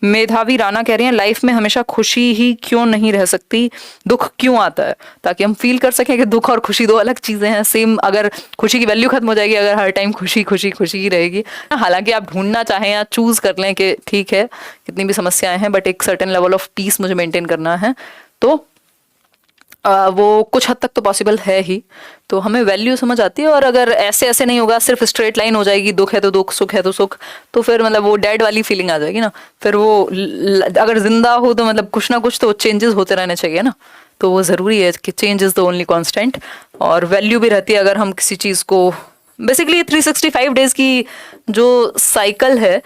मेधावी राणा कह रही हैं लाइफ में हमेशा खुशी ही क्यों नहीं रह सकती, दुख क्यों आता है, ताकि हम फील कर सकें कि दुख और खुशी दो अलग चीजें हैं। सेम, अगर खुशी की वैल्यू खत्म हो जाएगी अगर हर टाइम खुशी खुशी खुशी ही रहेगी। हालांकि आप ढूंढना चाहें या चूज कर लें कि ठीक है कितनी भी समस्याएं हैं बट एक सर्टेन लेवल ऑफ पीस मुझे मेंटेन करना है, तो वो कुछ हद तक तो पॉसिबल है ही। तो हमें वैल्यू समझ आती है। और अगर ऐसे ऐसे नहीं होगा, सिर्फ स्ट्रेट लाइन हो जाएगी, दुख है तो दुख, सुख है तो सुख, तो फिर मतलब वो डेड वाली फीलिंग आ जाएगी ना। फिर वो अगर जिंदा हो तो मतलब कुछ ना कुछ तो चेंजेस होते रहने चाहिए ना। तो वो ज़रूरी है कि change is the only constant. और वैल्यू भी रहती है अगर हम किसी चीज़ को, बेसिकली 365 डेज की जो साइकिल है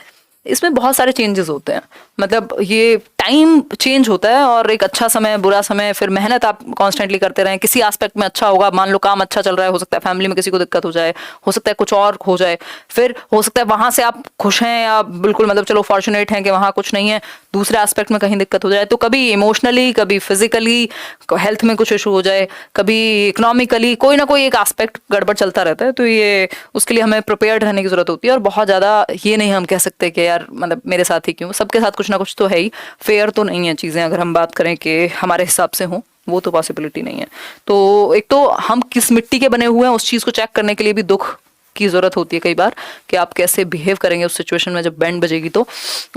इसमें बहुत सारे चेंजेस होते हैं। मतलब ये टाइम चेंज होता है और एक अच्छा समय, बुरा समय, फिर मेहनत आप कॉन्स्टेंटली करते रहें, किसी एस्पेक्ट में अच्छा होगा, मान लो काम अच्छा चल रहा है, हो सकता है फैमिली में किसी को दिक्कत हो जाए, हो सकता है कुछ और हो जाए, फिर हो सकता है वहां से आप खुश हैं या बिल्कुल मतलब चलो फॉर्चुनेट हैं कि वहां कुछ नहीं है, दूसरे एस्पेक्ट में कहीं दिक्कत हो जाए, तो कभी इमोशनली, कभी फिजिकली, हेल्थ में कुछ इशू हो जाए, कभी इकोनॉमिकली, कोई ना कोई एक एस्पेक्ट गड़बड़ चलता रहता है। तो ये उसके लिए हमें प्रिपेयर्ड रहने की जरूरत होती है। और बहुत ज्यादा ये नहीं हम कह सकते कि यार मतलब मेरे साथ ही क्यों, सबके साथ कुछ ना कुछ तो है ही, फेयर तो नहीं है चीजें अगर हम बात करें कि हमारे हिसाब से हो, वो तो पॉसिबिलिटी नहीं है। तो एक तो हम किस मिट्टी के बने हुए हैं उस चीज को चेक करने के लिए भी दुख की जरूरत होती है कई बार, कि आप कैसे बिहेव करेंगे उस सिचुएशन में जब बैंड बजेगी तो।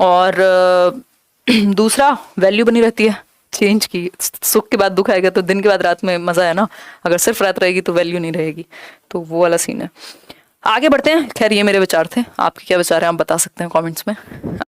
और दूसरा वैल्यू बनी रहती है चेंज की। सुख के बाद दुख आएगा तो दिन के बाद रात में मजा है ना, अगर सिर्फ रात रहेगी तो वैल्यू नहीं रहेगी। तो वो वाला सीन है। आगे बढ़ते हैं। खैर ये मेरे विचार थे, आपके क्या विचार हैं आप बता सकते हैं कमेंट्स में।